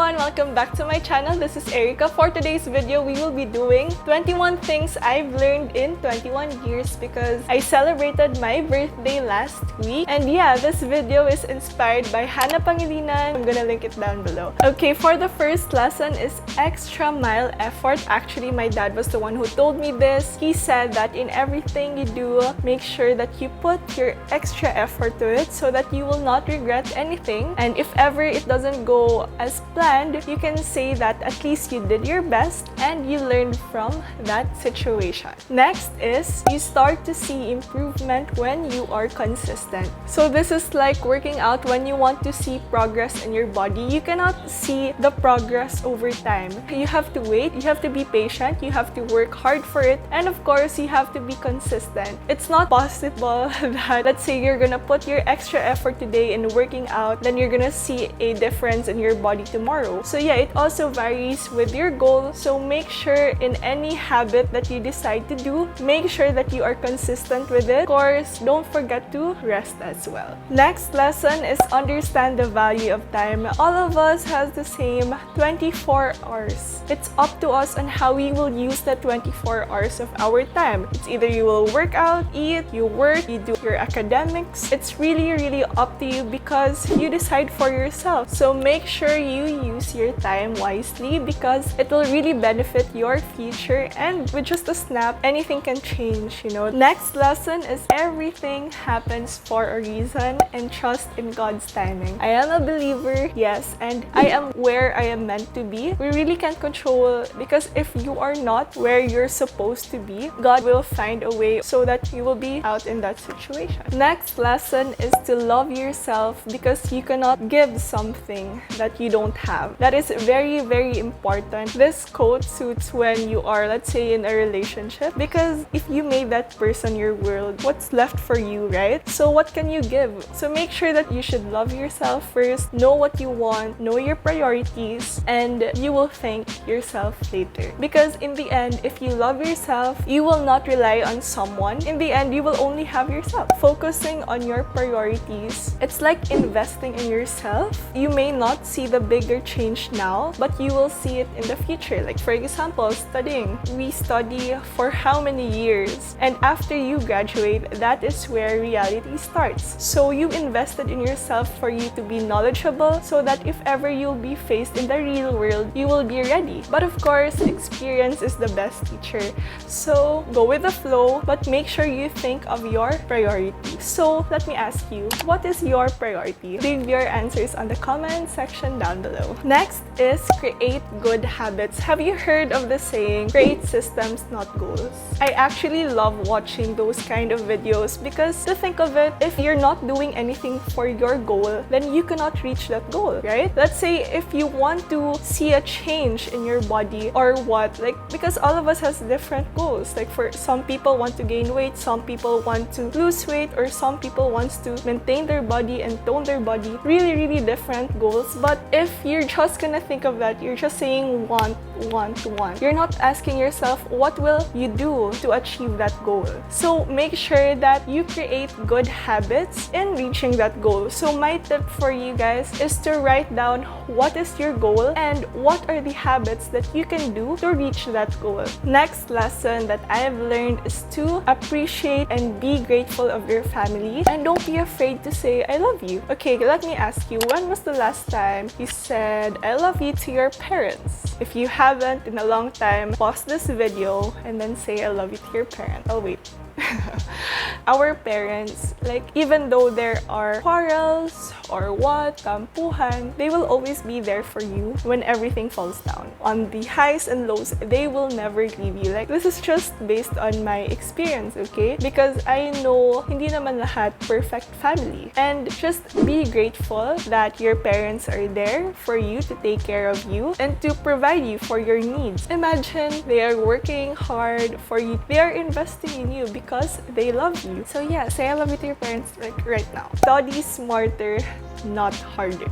everyone! Welcome back to my channel. This is Ericka. For today's video, we will be doing 21 things I've learned in 21 years because I celebrated my birthday last week. And yeah, this video is inspired by Pangilinan. I'm gonna link it down below. Okay, for the first lesson is extra mile effort. Actually, my dad was the one who told me this. He said that in everything you do, make sure that you put your extra effort to it so that you will not regret anything. And if ever it doesn't go as planned, you can say that at least you did your best and you learned from that situation. Next is you start to see improvement when you are consistent. So this is like working out. When you want to see progress in your body, you cannot see the progress over time. You have to wait, you have to be patient, you have to work hard for it, and of course you have to be consistent. It's not possible that let's say you're gonna put your extra effort today in working out, then you're gonna see a difference in your body tomorrow. So yeah, it also varies with your goal. So make sure in any habit that you decide to do, make sure that you are consistent with it. Of course, don't forget to rest as well. Next lesson is understand the value of time. All of us has the same 24 hours. It's up to us on how we will use the 24 hours of our time. It's either you will work out, eat, you work, you do your academics. It's really up to you because you decide for yourself. So make sure you use your time wisely because it will really benefit your future, and with just a snap, anything can change, you know. Next lesson is everything happens for a reason and trust in God's timing. I am a believer, yes, and I am where I am meant to be. We really can't control, because if you are not where you're supposed to be, God will find a way so that you will be out in that situation. Next lesson is to love yourself because you cannot give something that you don't have. That is very important. This quote suits when you are, let's say, in a relationship, because if you made that person your world, what's left for you, right? So what can you give? So make sure that you should love yourself first, know what you want, know your priorities, and you will thank yourself later. Because in the end, if you love yourself, you will not rely on someone. In the end, you will only have yourself. Focusing on your priorities, it's like investing in yourself. You may not see the bigger change now, but you will see it in the future. Like for example, studying. We study for how many years? And after you graduate, that is where reality starts. So you invested in yourself for you to be knowledgeable so that if ever you'll be faced in the real world, you will be ready. But of course, experience is the best teacher. So go with the flow, but make sure you think of your priorities. So let me ask you, what is your priority? Leave your answers on the comment section down below. Next is create good habits. Have you heard of the saying, create systems, not goals? I actually love watching those kind of videos because to think of it, if you're not doing anything for your goal, then you cannot reach that goal, right? Let's say if you want to see a change in your body or what, like, because all of us has different goals. Like for some people want to gain weight, some people want to lose weight, or some people wants to maintain their body and tone their body. Really different goals. But if you're just gonna think of that, you're just saying want. You're not asking yourself, what will you do to achieve that goal? So make sure that you create good habits in reaching that goal. So my tip for you guys is to write down what is your goal and what are the habits that you can do to reach that goal. Next lesson that I have learned is to appreciate and be grateful of your family, and don't be afraid to say I love you. Okay, let me ask you, when was the last time you said I love you to your parents? If you haven't in a long time, pause this video and then say I love you to your parents. I'll wait. Our parents, like, even though there are quarrels or what, tampuhan, they will always be there for you when everything falls down. On the highs and lows, they will never leave you. Like, this is just based on my experience, okay? Because I know hindi naman lahat perfect family. And just be grateful that your parents are there for you to take care of you and to provide you for your needs. Imagine they are working hard for you. They are investing in you because they love you. So yeah, say I love you to your parents like right now. Study smarter, not harder.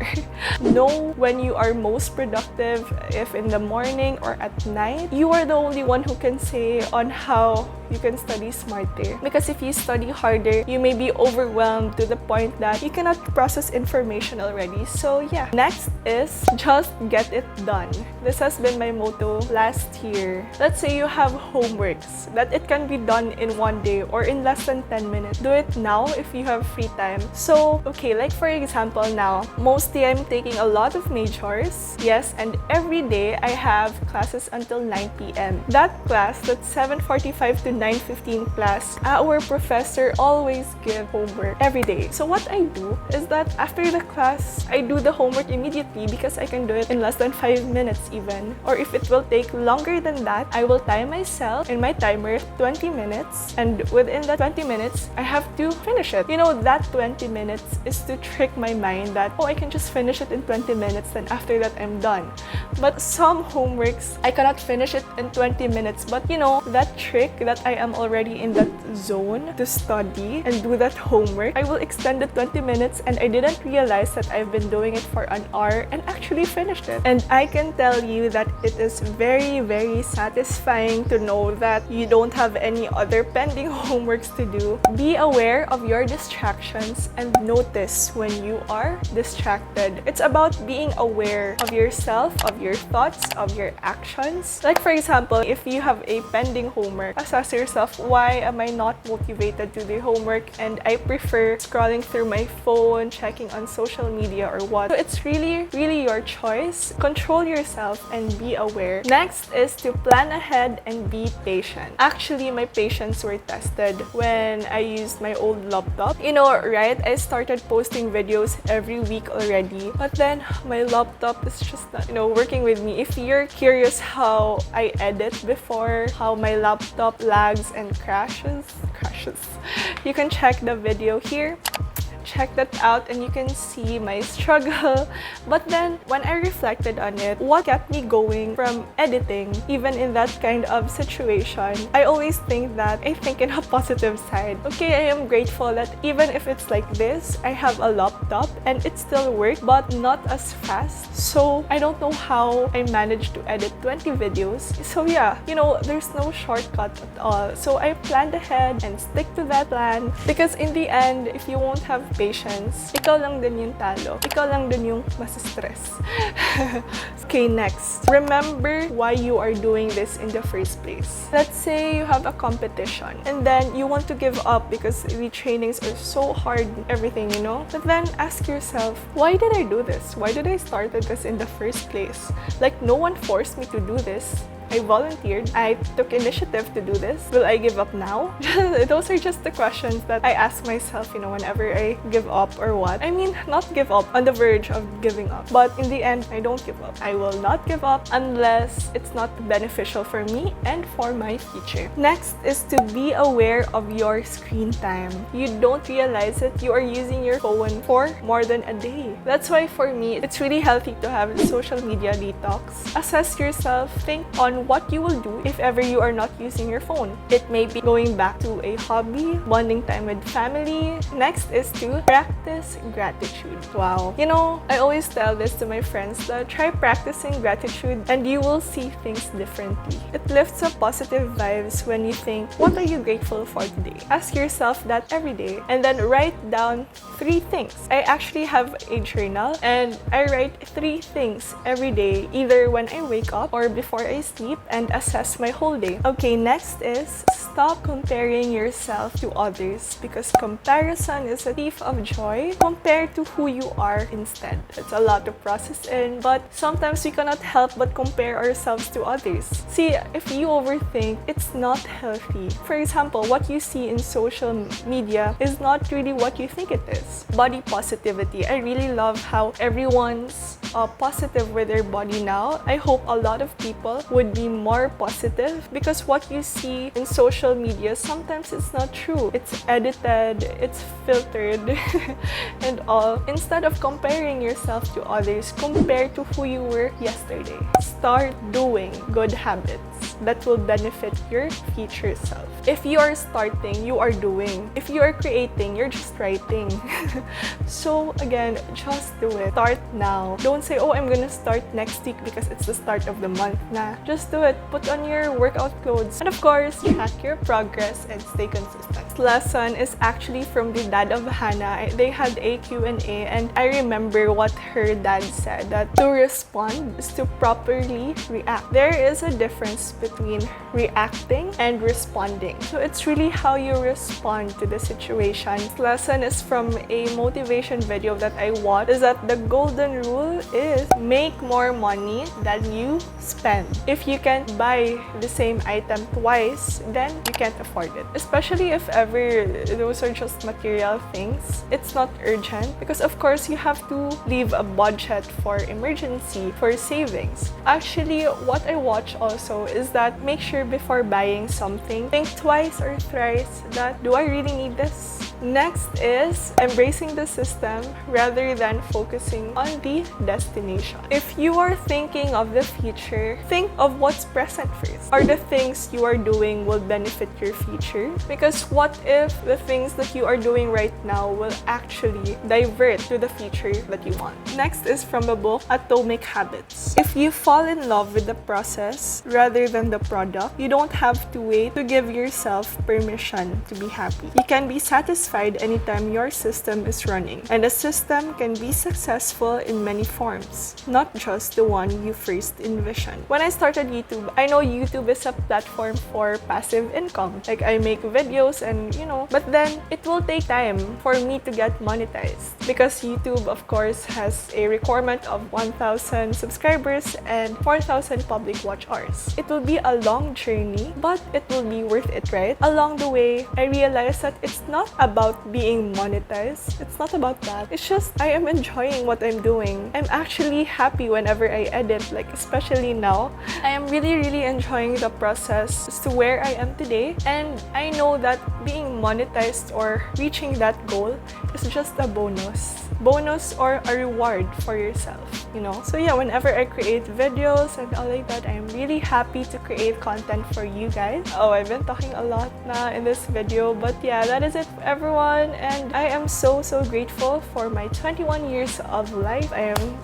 Know when you are most productive, if in the morning or at night. You are the only one who can say on how you can study smarter. Because if you study harder, you may be overwhelmed to the point that you cannot process information already. So yeah. Next is just get it done. This has been my motto last year. Let's say you have homeworks that it can be done in one day or in less than 10 minutes. Do it now if you have free time. So, okay, like for example now, mostly I'm taking a lot of majors. Yes, and every day I have classes until 9 p.m. That class, that 7:45 to 9:15 class, our professor always give homework every day. So what I do is that after the class, I do the homework immediately because I can do it in less than 5 minutes even. Or if it will take longer than that, I will time myself in my timer 20 minutes, and within that 20 minutes, I have to finish it. You know, that 20 minutes is to trick my mind that, oh, I can just finish it in 20 minutes, then after that, I'm done. But some homeworks, I cannot finish it in 20 minutes. But you know, that trick that I am already in that zone to study and do that homework, I will extend the 20 minutes and I didn't realize that I've been doing it for an hour and actually finished it. And I can tell you that it is very, very satisfying to know that you don't have any other pending homeworks to do. Be aware of your distractions and notice when you are distracted. It's about being aware of yourself, of your thoughts, of your actions. Like for example, if you have a pending homework, assess yourself, why am I not motivated to do homework and I prefer scrolling through my phone, checking on social media or what? So it's really, really your choice. Control yourself and be aware. Next is to plan ahead and be patient. Actually, my patience were tested when I used my old laptop. You know, right? I started posting videos every week already, but then my laptop is just not, you know, working with me. If you're curious how I edit before, how my laptop lags and crashes, you can check the video here. Check that out and you can see my struggle. But then when I reflected on it, what kept me going from editing, even in that kind of situation, I always think that I think in a positive side. Okay, I am grateful that even if it's like this, I have a laptop and it still works, but not as fast. So I don't know how I managed to edit 20 videos. So yeah, you know, there's no shortcut at all. So I planned ahead and stick to that plan, because in the end, if you won't have patience, ikaw lang din yung talo. Ikaw lang din yung masistress. Okay, next. Remember why you are doing this in the first place. Let's say you have a competition and then you want to give up because the trainings are so hard and everything, you know? But then ask yourself, why did I do this? Why did I start this in the first place? Like, no one forced me to do this. I volunteered. I took initiative to do this. Will I give up now? Those are just the questions that I ask myself, you know, whenever I give up or what. I mean, not give up, on the verge of giving up. But in the end, I don't give up. I will not give up unless it's not beneficial for me and for my future. Next is to be aware of your screen time. You don't realize that you are using your phone for more than a day. That's why for me, it's really healthy to have a social media detox. Assess yourself, think on what you will do if ever you are not using your phone. It may be going back to a hobby, bonding time with family. Next is to practice gratitude. Wow. You know, I always tell this to my friends that try practicing gratitude and you will see things differently. It lifts up positive vibes when you think, what are you grateful for today? Ask yourself that every day and then write down 3 things. I actually have a journal and I write 3 things every day, either when I wake up or before I sleep, and assess my whole day. Okay, next is stop comparing yourself to others, because comparison is a thief of joy. Compare to who you are instead. It's a lot to process in, but sometimes we cannot help but compare ourselves to others. See, if you overthink, it's not healthy. For example, what you see in social media is not really what you think it is. Body positivity. I really love how everyone's positive with their body now. I hope a lot of people would be more positive, because what you see in social media, sometimes it's not true. It's edited, it's filtered, and all. Instead of comparing yourself to others, compare to who you were yesterday. Start doing good habits. that will benefit your future self. If you are starting, you are doing. If you are creating, you're just writing. So again, just do it. Start now. Don't say, oh, I'm gonna start next week because it's the start of the month. Nah, just do it. Put on your workout clothes. And of course, track your progress and stay consistent. This lesson is actually from the dad of Hannah. They had a Q&A, and I remember what her dad said, that to respond is to properly react. There is a difference between reacting and responding. So it's really how you respond to the situation. This lesson is from a motivation video that I watched, is that the golden rule is make more money than you spend. If you can't buy the same item twice, then you can't afford it. Especially if ever those are just material things. It's not urgent because of course you have to leave a budget for emergency, for savings. Actually, what I watch also is that make sure before buying something, think twice or thrice that, do I really need this? Next is embracing the system rather than focusing on the destination. If you are thinking of the future, think of what's present first. Are the things you are doing will benefit your future? Because what if the things that you are doing right now will actually divert to the future that you want? Next is from the book Atomic Habits. If you fall in love with the process rather than the product, you don't have to wait to give yourself permission to be happy. You can be satisfied anytime your system is running, and a system can be successful in many forms, not just the one you first envisioned. When I started YouTube, I know YouTube is a platform for passive income. Like, I make videos and but then it will take time for me to get monetized because YouTube of course has a requirement of 1,000 subscribers and 4,000 public watch hours. It will be a long journey, but it will be worth it, right? Along the way, I realized that it's not about being monetized. It's not about that. It's just I am enjoying what I'm doing. I'm actually happy whenever I edit, like especially now. I am really enjoying the process as to where I am today, and I know that being monetized or reaching that goal is just a bonus or a reward for yourself, So yeah, whenever I create videos and all like that, I am really happy to create content for you guys. Oh, I've been talking a lot now in this video, but yeah, that is it for everyone, and I am so grateful for my 21 years of life. I am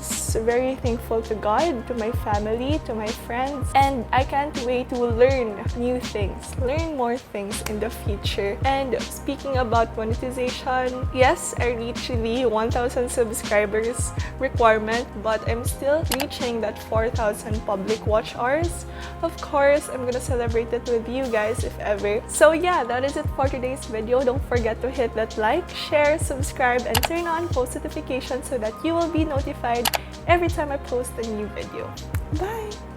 very thankful to God, to my family, to my friends, and I can't wait to learn new things, learn more things in the future. And speaking about monetization, yes, I reached the 1,000 subscribers requirement, but I'm still reaching that 4,000 public watch hours. Of course, I'm gonna celebrate it with you guys if ever. So yeah, that is it for today's video. Don't forget to hit that like, share, subscribe, and turn on post notifications so that you will be notified every time I post a new video. Bye!